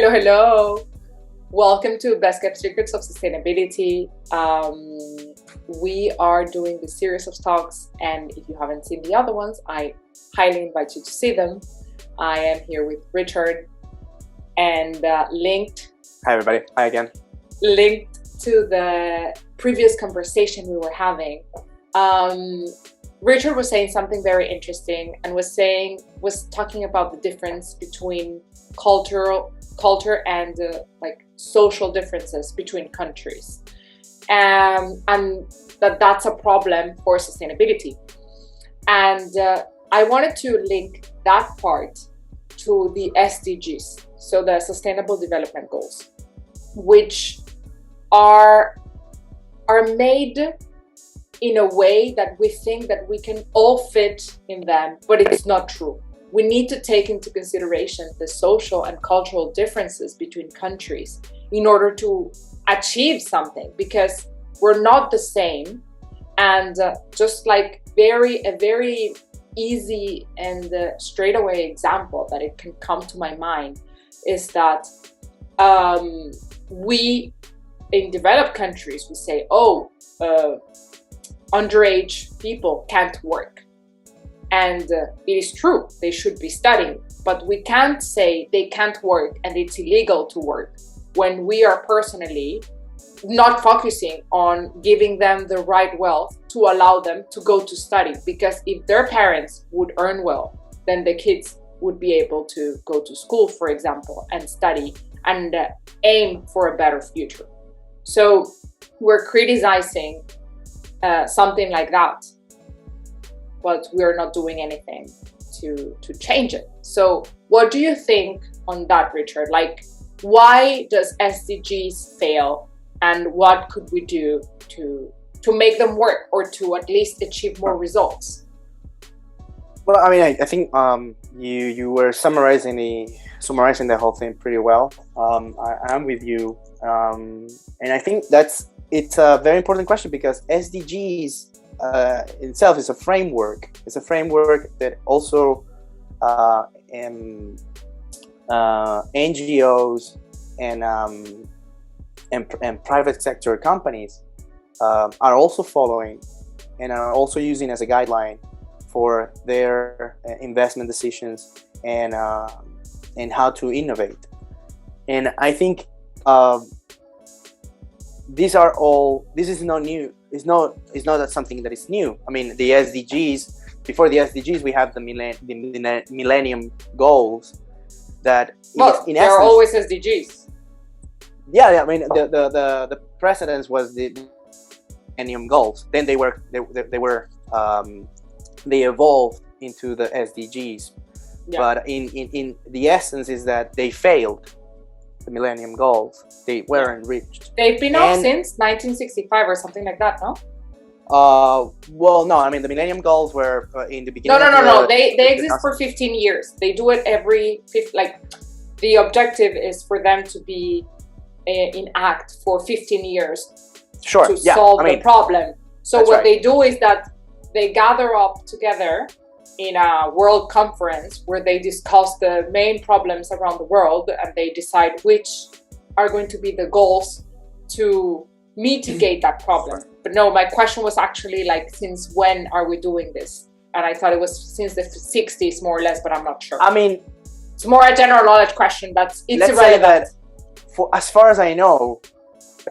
Hello, hello. Welcome to Best Kept Secrets of Sustainability. We are doing the series of talks, and if you haven't seen the other ones, I highly invite you to see them. I am here with Richard, and linked. Hi, everybody. Hi again. Linked to the previous conversation we were having. Richard was saying something very interesting and was talking about the difference between culture and social differences between countries, and that's a problem for sustainability. And I wanted to link that part to the SDGs, so the Sustainable Development Goals, which are made in a way that we think that we can all fit in them, but it's not true. We need to take into consideration the social and cultural differences between countries in order to achieve something, because we're not the same. And just like a very easy and straightaway example that it can come to my mind is that we in developed countries, we say, underage people can't work. And it is true, they should be studying, but we can't say they can't work and it's illegal to work when we are personally not focusing on giving them the right wealth to allow them to go to study. Because if their parents would earn well, then the kids would be able to go to school, for example, and study and aim for a better future. So we're criticizing something like that, but we're not doing anything to change it. So what do you think on that, Richard? Like, why does SDGs fail, and what could we do to make them work, or to at least achieve more results? Well, I mean, I think you were summarizing the whole thing pretty well. I'm with you, and I think it's a very important question, because SDGs itself is a framework. It's a framework that also NGOs and private sector companies are also following and are also using as a guideline for their investment decisions and how to innovate. And I think this is not new. It's not something that is new. I mean, the SDGs, before the SDGs, we have the Millennium Goals that they're always SDGs. Yeah. I mean, the precedence was the Millennium Goals. Then they evolved into the SDGs. Yeah. But in the essence is that they failed. The Millennium Goals, they weren't reached. They've been up since 1965 or something like that, no? Well, no. I mean, the Millennium Goals were in the beginning. No. They exist for 15 years. They do it every the objective is for them to be in act for 15 years. Sure. To solve the problem. So what they do is that they gather up together in a world conference where they discuss the main problems around the world, and they decide which are going to be the goals to mitigate that problem. But no, my question was actually since when are we doing this? And I thought it was since the 60s, more or less, but I'm not sure. I mean, it's more a general knowledge question. It's irrelevant. Say that as far as I know,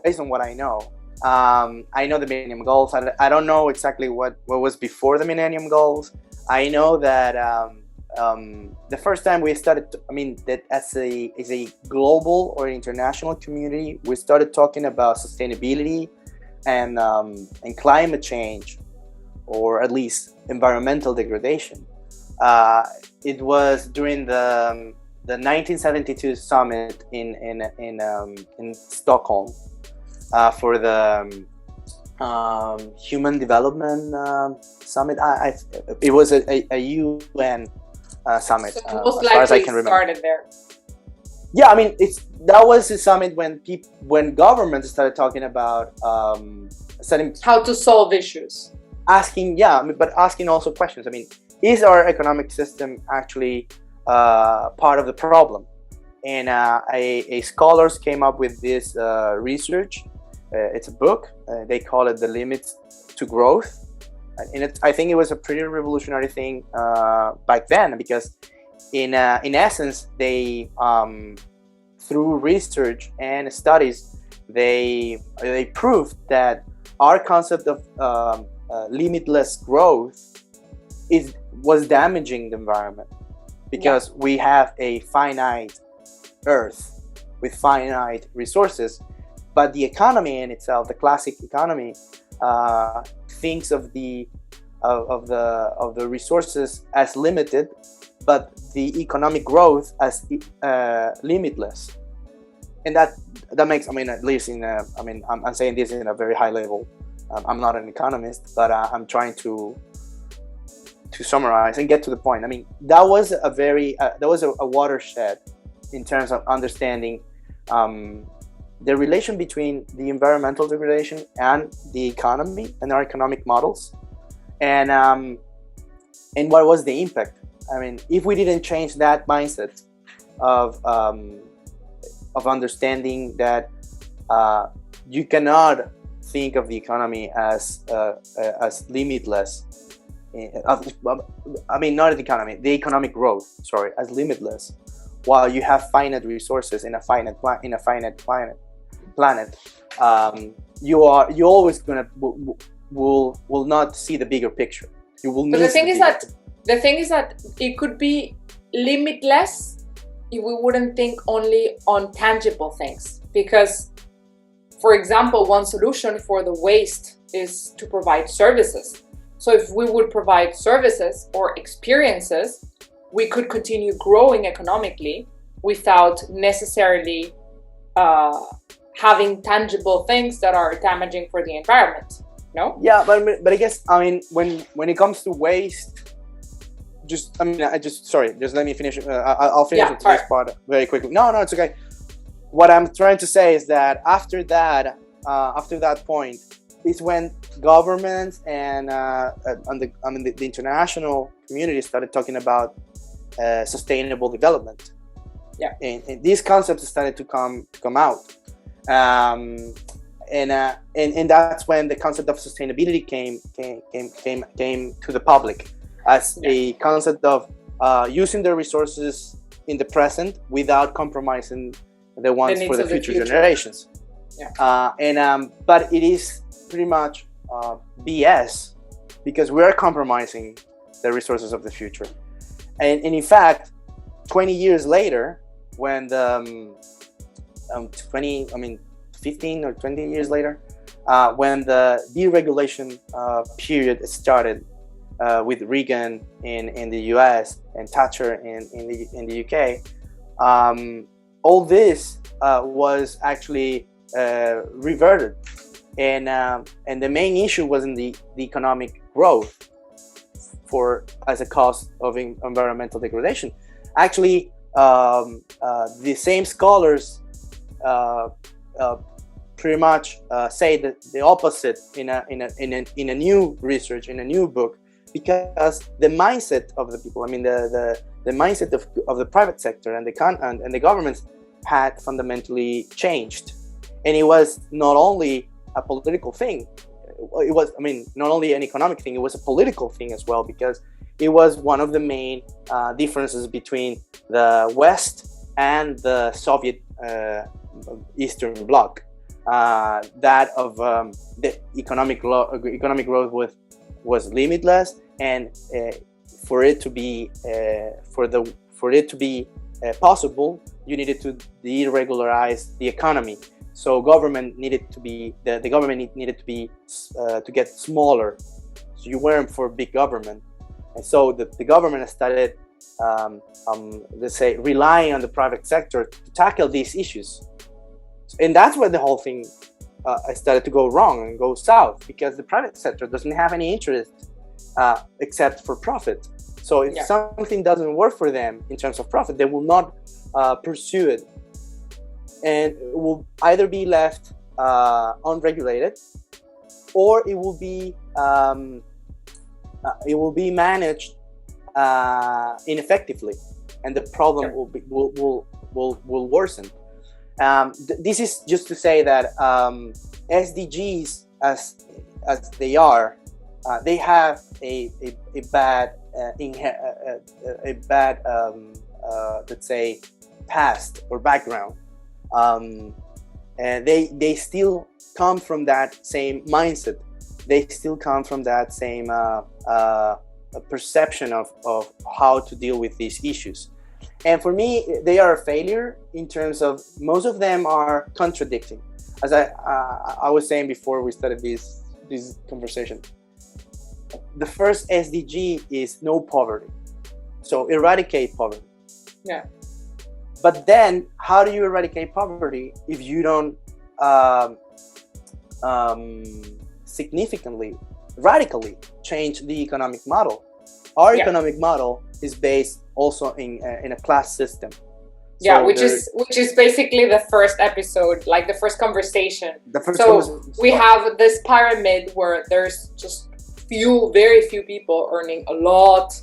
based on what I know the Millennium Goals. I don't know exactly what was before the Millennium Goals. I know that the first time we started, that as a global or international community, we started talking about sustainability and climate change, or at least environmental degradation. It was during the 1972 summit in Stockholm for the Human Development Summit. It was a UN summit, so most as far as I can remember. Started there. Yeah, I mean, that was the summit when governments started talking about how to solve issues. Asking also questions. I mean, is our economic system actually part of the problem? and a scholars came up with this research. It's a book. They call it The Limits to Growth. And I think it was a pretty revolutionary thing back then, because in essence, they through research and studies, they proved that our concept of limitless growth was damaging the environment, because we have a finite Earth with finite resources, but the economy in itself, the classic economy, thinks of the resources as limited, but the economic growth as limitless. And that makes, I mean, at least I'm saying this in a very high level. I'm not an economist, but I'm trying to summarize and get to the point. I mean, that was a watershed in terms of understanding the relation between the environmental degradation and the economy and our economic models, and what was the impact. I mean, if we didn't change that mindset of understanding that you cannot think of the economy as limitless. I mean, not the economy, the economic growth, sorry, as limitless, while you have finite resources in a finite planet. You always will not see the bigger picture. You will. But the thing is that it could be limitless if we wouldn't think only on tangible things. Because, for example, one solution for the waste is to provide services. So if we would provide services or experiences, we could continue growing economically without necessarily having tangible things that are damaging for the environment. No? Yeah, but I guess, I mean, when it comes to waste, just let me finish. I'll finish with this part very quickly. No, it's okay. What I'm trying to say is that after that point is when governments and the international community started talking about sustainable development. Yeah, and these concepts started to come out, and that's when the concept of sustainability came to the public as a concept of using the resources in the present without compromising the ones for the future generations. Yeah. But it is pretty much BS, because we're compromising the resources of the future. And in fact, 20 years later, when the 15 or 20 years later, when the deregulation period started with Reagan in the US and Thatcher in the UK, all this was actually reverted, and the main issue wasn't the economic growth as a cause of environmental degradation. Actually, the same scholars pretty much say that the opposite in a new research, in a new book, because the mindset of the people, I mean the mindset of the private sector and the governments had fundamentally changed. And it was not only a political thing, it was, I mean, not only an economic thing, it was a political thing as well, because it was one of the main differences between the West and the Soviet Eastern Bloc. That of the economic growth was limitless, and for it to be possible, you needed to deregularize the economy. So government needed to be the government needed to be to get smaller. So you weren't for big government, and so the government started, let's say, relying on the private sector to tackle these issues. And that's where the whole thing started to go wrong and go south, because the private sector doesn't have any interest except for profit. So if something doesn't work for them in terms of profit, they will not pursue it, and it will either be left unregulated, or it will be managed ineffectively, and the problem will worsen. This is just to say that SDGs, as they are, they have a bad let's say past or background, and they still come from that same mindset. They still come from that same perception of how to deal with these issues. And for me, they are a failure in terms of most of them are contradicting. As I was saying before we started this conversation, the first SDG is no poverty, so eradicate poverty. Yeah. But then, how do you eradicate poverty if you don't significantly, radically change the economic model? Our economic model is based also in a class system. Yeah, so which is basically the first episode, like the first conversation. We have this pyramid where there's just very few people earning a lot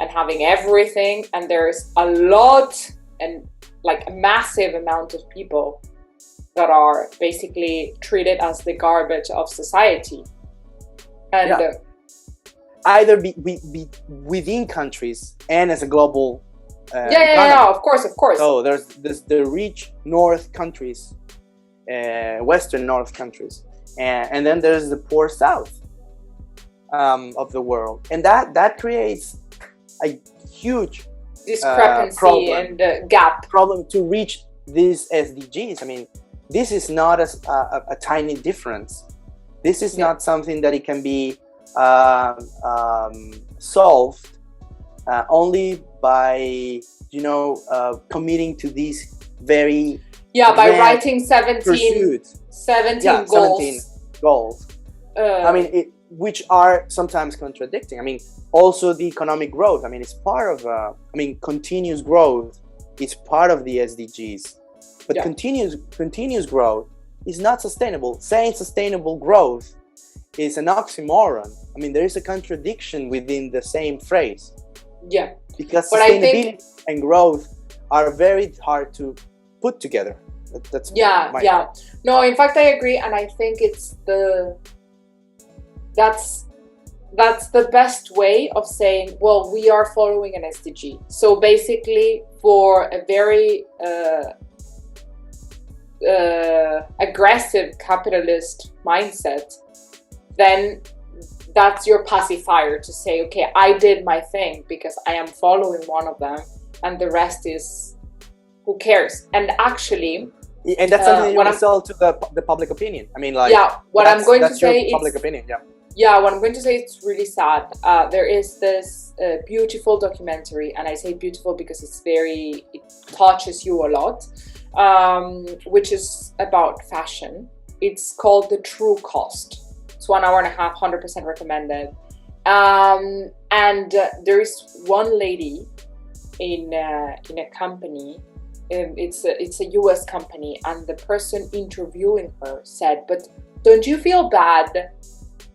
and having everything, and there's a lot and like a massive amount of people that are basically treated as the garbage of society. And either be within countries and as a global of course. So there's the rich north countries, western north countries, and then there's the poor south of the world, and that creates a huge discrepancy and problem to reach these SDGs. I mean, this is not a tiny difference. This is not something that it can be solved only by committing to these very by writing 17 goals. I mean, which are sometimes contradicting. I mean, also the economic growth. I mean, it's part of continuous growth is part of the SDGs, but continuous growth is not sustainable. Saying sustainable growth is an oxymoron. I mean, there is a contradiction within the same phrase. Yeah. Because sustainability and growth are very hard to put together. That's No, in fact, I agree, and I think it's that's the best way of saying, well, we are following an SDG. So basically, for a very aggressive capitalist mindset, then that's your pacifier to say, okay, I did my thing because I am following one of them, and the rest is who cares. And actually, and that's something you want to sell to the public opinion. I mean, like, what I'm going to say is public opinion. What I'm going to say, it's really sad. There is this beautiful documentary, and I say beautiful because it touches you a lot, which is about fashion. It's called The True Cost. It's 1 hour and a half, 100% recommended. And there is one lady in a company. It's a US company, and the person interviewing her said, "But don't you feel bad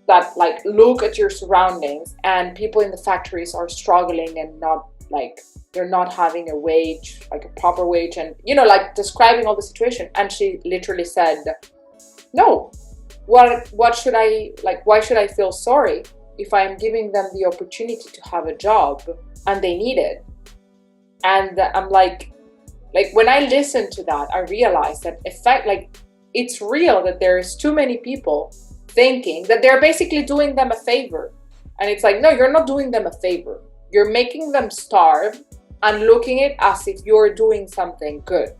that, like, look at your surroundings and people in the factories are struggling and not, like, they're not having a wage, like a proper wage," and like describing all the situation. And she literally said, "No, what should I, like, why should I feel sorry if I'm giving them the opportunity to have a job and they need it?" And I'm like when I listened to that, I realized that it's real that there's too many people thinking that they're basically doing them a favor. And it's like, no, you're not doing them a favor. You're making them starve and looking at it as if you're doing something good.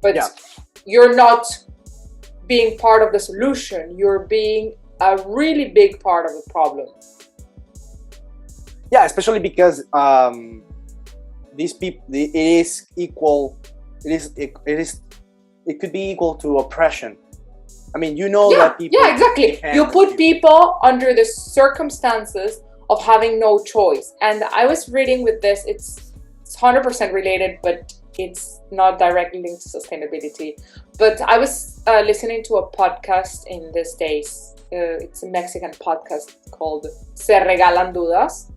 But you're not being part of the solution. You're being a really big part of the problem. Yeah, especially because these people, it is equal. It could be equal to oppression. I mean, that people... Yeah, exactly. You put people under the circumstances of having no choice. And I was reading with this, it's 100% related, but it's not directly linked to sustainability. But I was listening to a podcast in these days. It's a Mexican podcast called Se Regalan Dudas,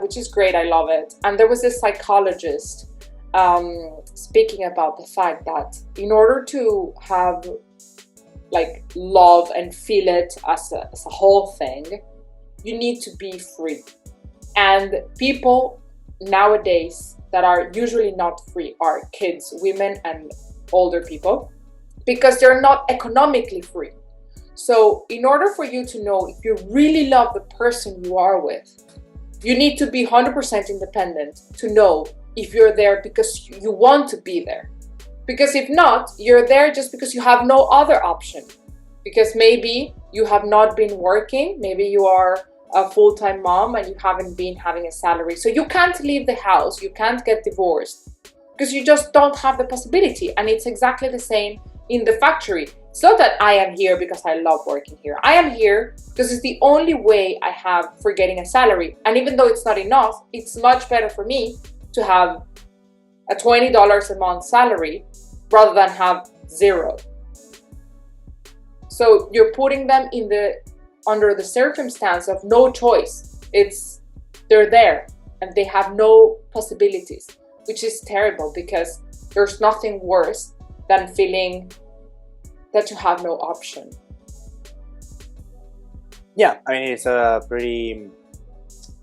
which is great. I love it. And there was this psychologist speaking about the fact that in order to have like love and feel it as a whole thing, you need to be free. And people nowadays that are usually not free are kids, women, and older people, because they're not economically free. So in order for you to know if you really love the person you are with, you need to be 100% independent to know if you're there because you want to be there. Because if not, you're there just because you have no other option. Because maybe you have not been working, maybe you are a full-time mom and you haven't been having a salary. So you can't leave the house, you can't get divorced because you just don't have the possibility. And it's exactly the same in the factory. It's not that I am here because I love working here. I am here because it's the only way I have for getting a salary. And even though it's not enough, it's much better for me to have a $20 a month salary rather than have zero. So you're putting them under the circumstance of no choice. They're there and they have no possibilities, which is terrible because there's nothing worse than feeling that you have no option. Yeah, I mean, it's a pretty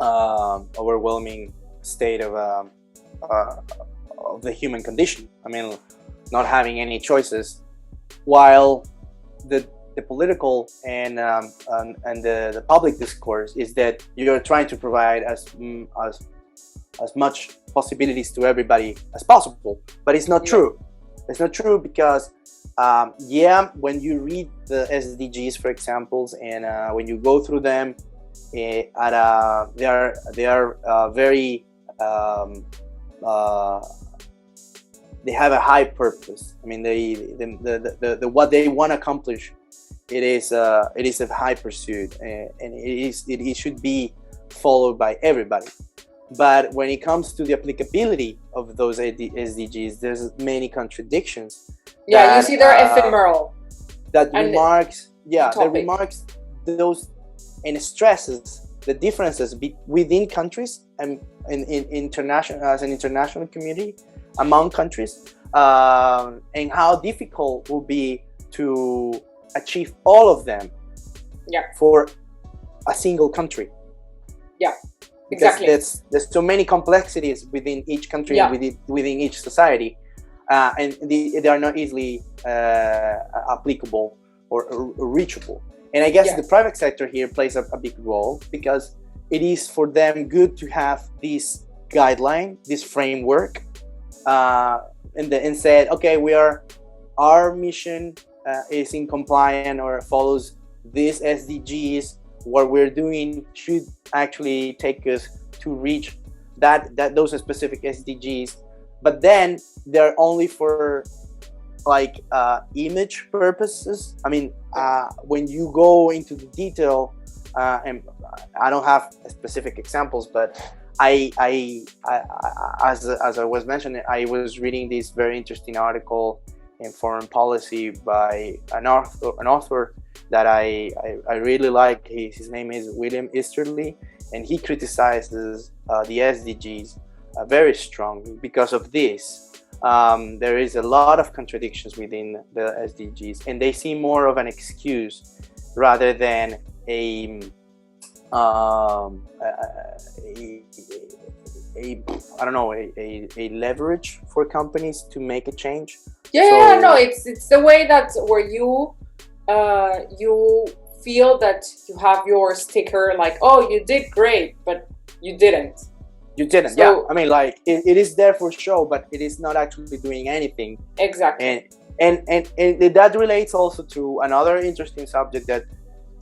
overwhelming state of the human condition. I mean, not having any choices, while the political and the public discourse is that you're trying to provide as much possibilities to everybody as possible, but it's not true. It's not true because when you read the SDGs, for examples, and when you go through them, they are very they have a high purpose. I mean, the what they want to accomplish, it is a high pursuit, and it should be followed by everybody. But when it comes to the applicability of those SDGs, there's many contradictions. Yeah, you see they're ephemeral. That remarks those and stresses the differences within countries and in international, as an international community, among countries, and how difficult it will be to achieve all of them for a single country. Yeah, because exactly. There's so many complexities within each country and within each society, and they are not easily applicable or reachable. And I guess the private sector here plays a big role, because it is for them good to have this guideline, this framework, and said, okay, our mission is in compliance or follows these SDGs. What we're doing should actually take us to reach those specific SDGs. But then they're only for image purposes. I mean, when you go into the detail, and I don't have specific examples, but as I was mentioning, I was reading this very interesting article in Foreign Policy by an author that I really like. His name is William Easterly, and he criticizes the SDGs very strongly because of this. There is a lot of contradictions within the SDGs, and they see more of an excuse rather than a leverage for companies to make a change. It's the way that where you feel that you have your sticker, like, oh, you did great, but you didn't. So, I mean, it is there for show, but it is not actually doing anything. Exactly. And that relates also to another interesting subject that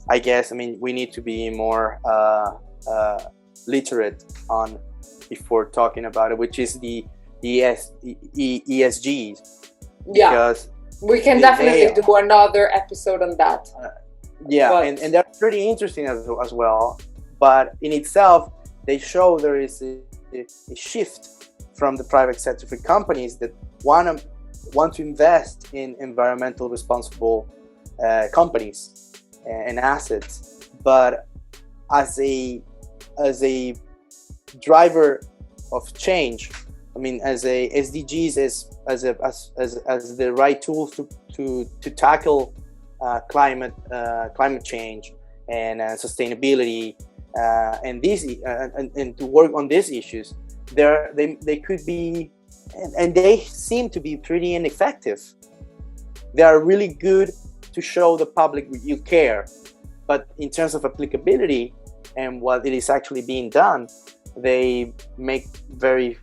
I guess, I mean, we need to be more literate on before talking about it, which is the ESGs. Because we can definitely do another episode on that. And they're pretty interesting as well. But in itself, they show there is a shift from the private sector for companies that want to invest in environmental responsible companies and assets, but as a driver of change, I mean, as a SDGs as the right tools to tackle climate change and sustainability and to work on these issues. They could be, and they seem to be pretty ineffective. They are really good to show the public you care, but in terms of applicability and what it is actually being done, they make very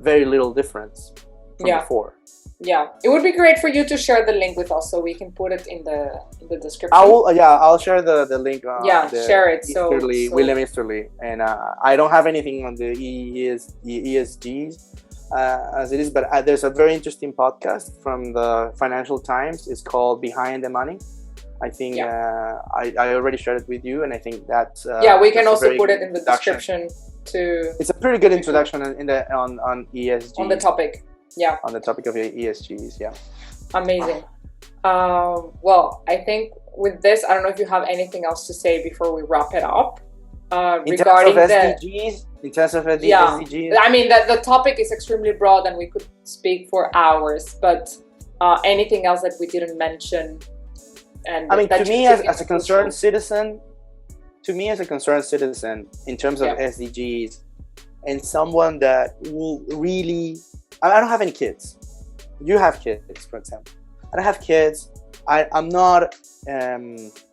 little difference from before. Yeah, it would be great for you to share the link with us so we can put it in the description. I'll share the link. Share it. William Easterly, and I don't have anything on the ESGs as it is, but there's a very interesting podcast from the Financial Times. It's called Behind the Money. I think I already shared it with you, and I think that we can also put it in the description too. It's a pretty good introduction on ESG, on the topic. Yeah, on the topic of ESGs. Yeah, amazing. Well, I think with this, I don't know if you have anything else to say before we wrap it up. Regarding in terms of SDGs, I mean that the topic is extremely broad and we could speak for hours, but anything else that we didn't mention? And I mean, to me as a concerned citizen, in terms of SDGs, and someone that will really, I don't have any kids. You have kids, for example. I don't have kids. I'm not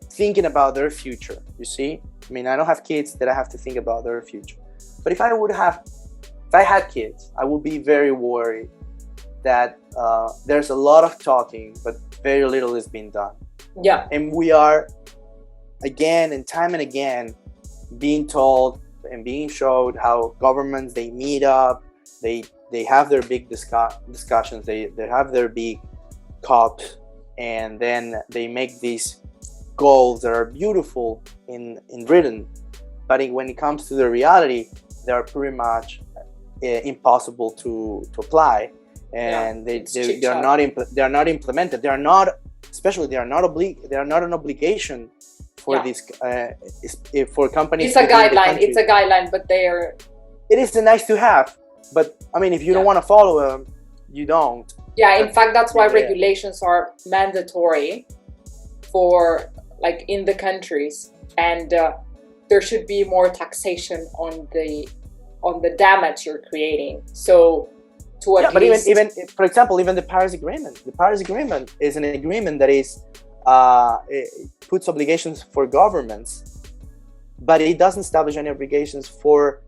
thinking about their future, you see? I mean, I don't have kids that I have to think about their future. But if I had kids, I would be very worried that there's a lot of talking, but very little is being done. Yeah. And we are, again and time and again, being told and being showed how governments, they meet up, they have their big discussions, they have their big COPs, and then they make these goals that are beautiful in written, but when it comes to the reality, they are pretty much impossible to apply, and they are not implemented. They are not an obligation for this for companies. It's a guideline. It's a guideline, but they are. It is nice to have, but I mean, if you don't want to follow them, you don't. Yeah, in fact, that's why regulations are mandatory for like in the countries, and there should be more taxation on the damage you're creating. So to at least... but even for example, even the Paris Agreement. The Paris Agreement is an agreement that is it puts obligations for governments, but it doesn't establish any obligations for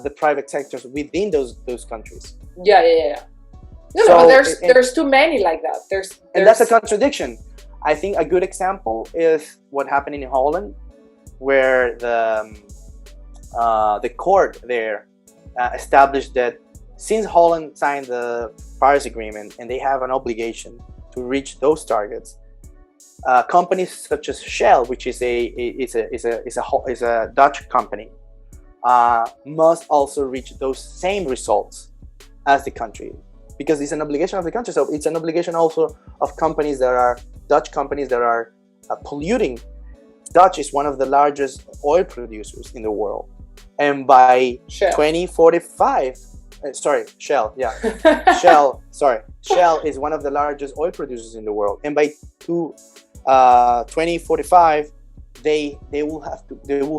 the private sectors within those countries. Yeah. No, there's too many like that. And that's a contradiction. I think a good example is what happened in Holland, where the court there established that since Holland signed the Paris Agreement and they have an obligation to reach those targets, companies such as Shell, which is a Dutch company, must also reach those same results as the country, because it's an obligation of the country. So it's an obligation also of companies that are Dutch companies that are polluting. Dutch is one of the largest oil producers in the world, and by 2045, Shell, Shell is one of the largest oil producers in the world, and by 2045, they will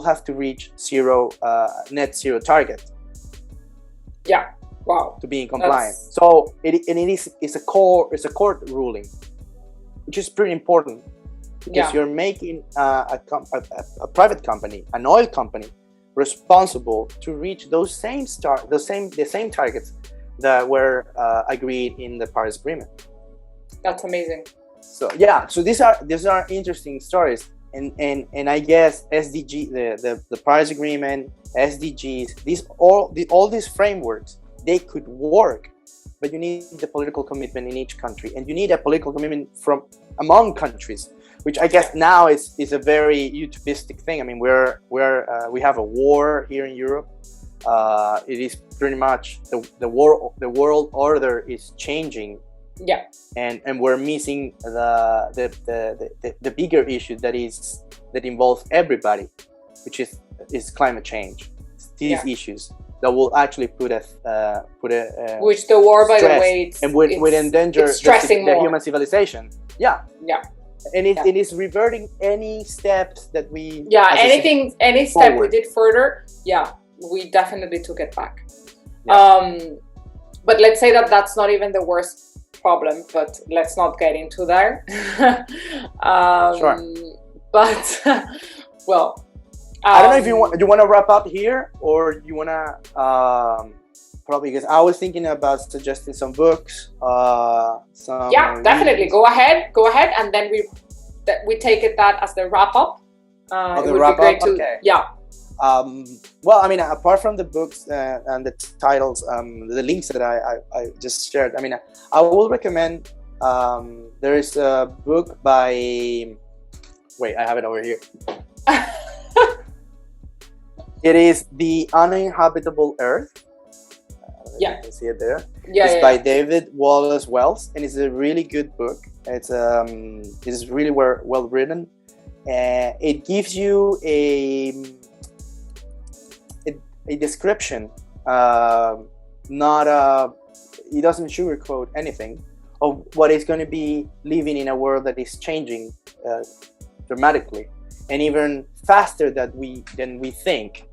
have to reach net zero target. Yeah. Wow. To be in compliance. So it's a court ruling, which is pretty important, because you're making a private company, an oil company, responsible to reach the same targets that were agreed in the Paris Agreement. That's amazing. So these are interesting stories, and I guess SDG, the Paris Agreement, SDGs, all these frameworks, they could work, but you need the political commitment in each country, and you need a political commitment from among countries, which I guess now is a very utopistic thing. I mean, we have a war here in Europe. It is pretty much the world order is changing. Yeah. And we're missing the bigger issue that involves everybody, which is climate change. These issues. that will actually put a which the war, by the stress, way, and would endanger the human civilization. Yeah. And it is reverting any steps that we any step we did further. We definitely took it back. But let's say that that's not even the worst problem, but let's not get into there. Sure. But well, I don't know if you want to wrap up here, or you want to probably, because I was thinking about suggesting some books. Definitely go ahead, and then we take it that as the wrap up. It would be great to well, I mean, apart from the books and the titles, the links that I just shared, I mean, I will recommend, there is a book by, wait, I have it over here. It is The Uninhabitable Earth. You can see it there. It's by David Wallace Wells, and it's a really good book. It's really well written. It gives you a description, it doesn't sugarcoat anything, of what is going to be living in a world that is changing dramatically, and even faster than we think,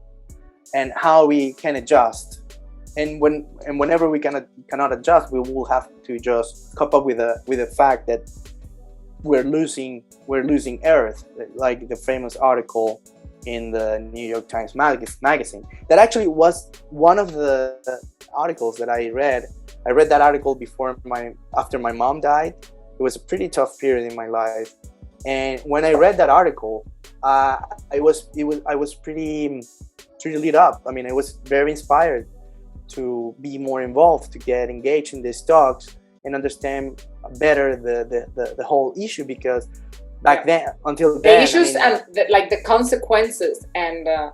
and how we can adjust. And whenever we cannot adjust, we will have to just cope up with the fact that we're losing Earth, like the famous article in the New York Times magazine. That actually was one of the articles that I read. I read that article after my mom died. It was a pretty tough period in my life, and when I read that article, I was pretty lit up. I mean, I was very inspired to be more involved, to get engaged in these talks and understand better the whole issue, because back then, until then, the issues, I mean, and the consequences and the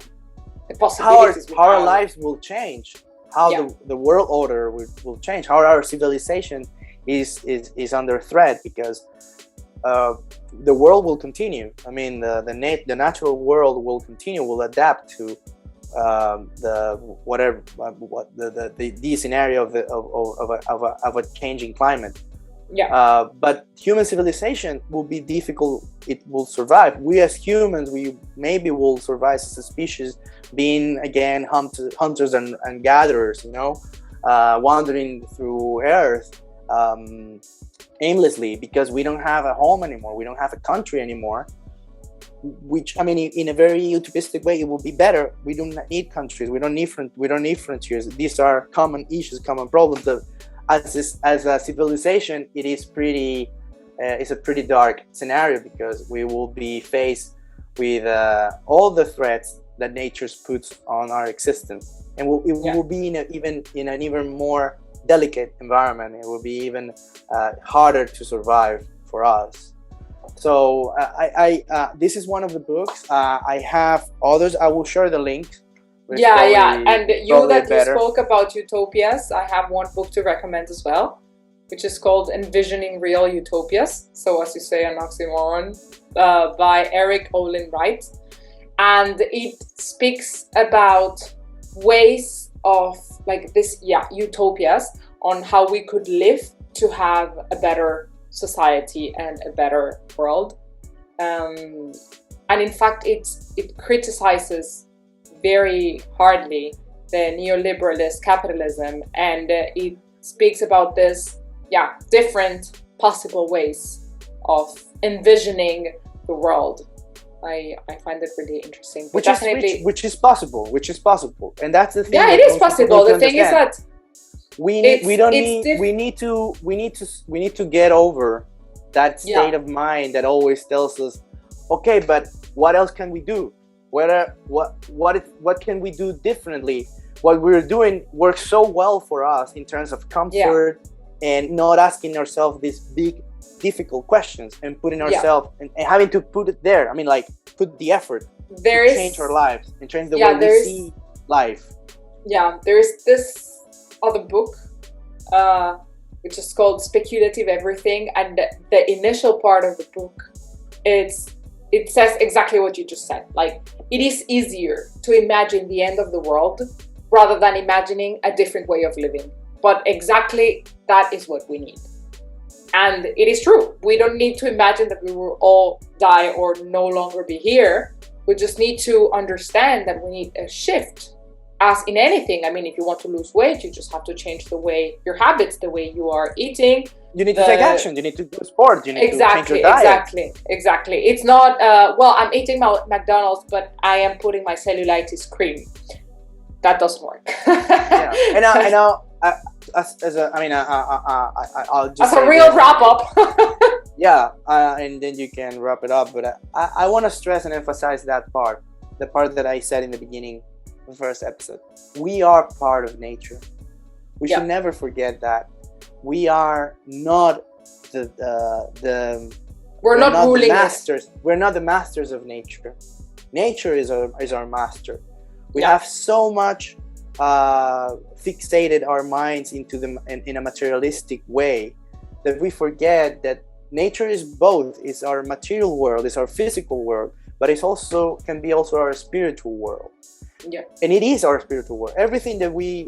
possibilities, how our lives will change, how the world order will change, how our civilization is under threat, because the world will continue. I mean, the natural world will continue, will adapt to the scenario of a changing climate. But human civilization will be difficult. It will survive. We as humans, we maybe will survive as a species, being again hunters and gatherers, wandering through Earth aimlessly, because we don't have a home anymore, we don't have a country anymore. Which, I mean, in a very utopistic way, it will be better. We don't need countries, we don't need frontiers. These are common issues, common problems. As a civilization, it's a pretty dark scenario, because we will be faced with all the threats that nature puts on our existence, and it will be in an even more delicate environment. It will be even harder to survive for us. So this is one of the books. I have others. I will share the link. And you spoke about utopias. I have one book to recommend as well, which is called Envisioning Real Utopias. So, as you say, an oxymoron, by Eric Olin Wright. And it speaks about ways of utopias, on how we could live to have a better society and a better world. And in fact, it criticizes very hardly the neoliberalist capitalism, and it speaks about this different possible ways of envisioning the world. I find it really interesting. Which is possible, and that's the thing. Yeah, it is possible. The thing is that we need to get over that state of mind that always tells us, okay, but what else can we do? What can we do differently? What we're doing works so well for us in terms of comfort, and not asking ourselves these big, difficult questions, and putting ourselves and having to put it there. I mean, put the effort to change our lives and change the way we see life. Yeah, there is this other book, which is called Speculative Everything, and the initial part of the book, it says exactly what you just said. It is easier to imagine the end of the world rather than imagining a different way of living. But exactly that is what we need. And it is true. We don't need to imagine that we will all die or no longer be here. We just need to understand that we need a shift. As in anything, I mean, if you want to lose weight, you just have to change the way, your habits, the way you are eating. You need to take action. You need to do sport. You need to change your diet. Exactly. It's not, well, I'm eating McDonald's, but I am putting my cellulitis cream. That doesn't work. Yeah. And I know, I'll just as a real wrap up. Yeah, and then you can wrap it up. But I want to stress and emphasize that part, the part that I said in the beginning of the first episode. We are part of nature. We should never forget that. We are not we're not ruling the masters. We're not the masters of nature. Nature is our master. We have so much fixated our minds into them in a materialistic way that we forget that nature is both. It's our material world, it's our physical world, but it's also can be also our spiritual world. Yeah. And it is our spiritual world. Everything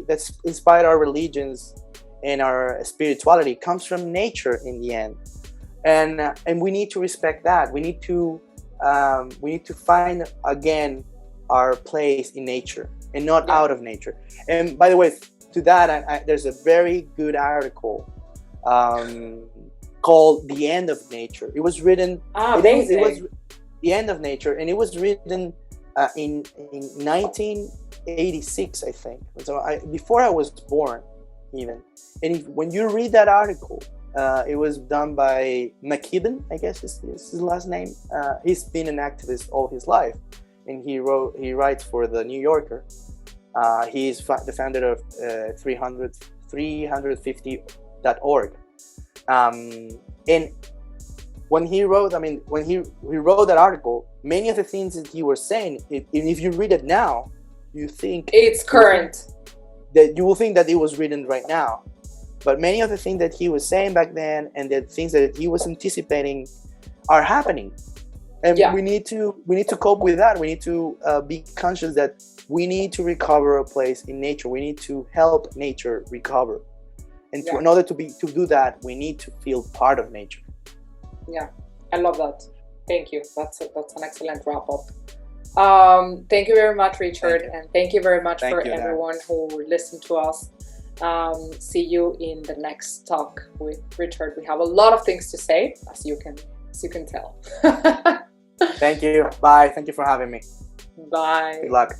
that's inspired our religions and our spirituality comes from nature in the end. And we need to respect that. We need to find again our place in nature and not out of nature. And by the way, to that, there's a very good article called "The End of Nature." It was written. It was "The End of Nature," and it was written in 1986, I think. So before I was born, even. And when you read that article, it was done by McKibben, I guess is his last name. He's been an activist all his life, and he writes for the New Yorker. He's the founder of 350.org. And when he wrote, when he wrote that article, many of the things that he was saying, if you read it now, you think it's current. That you will think that it was written right now. But many of the things that he was saying back then and the things that he was anticipating are happening. And we need to cope with that. We need to be conscious that we need to recover a place in nature. We need to help nature recover. And in order to do that, we need to feel part of nature. Yeah, I love that. Thank you. That's an excellent wrap up. Thank you very much, Richard, and thank you very much for everyone who listened to us. See you in the next talk with Richard. We have a lot of things to say, as you can tell. Thank you. Bye. Thank you for having me. Bye. Good luck.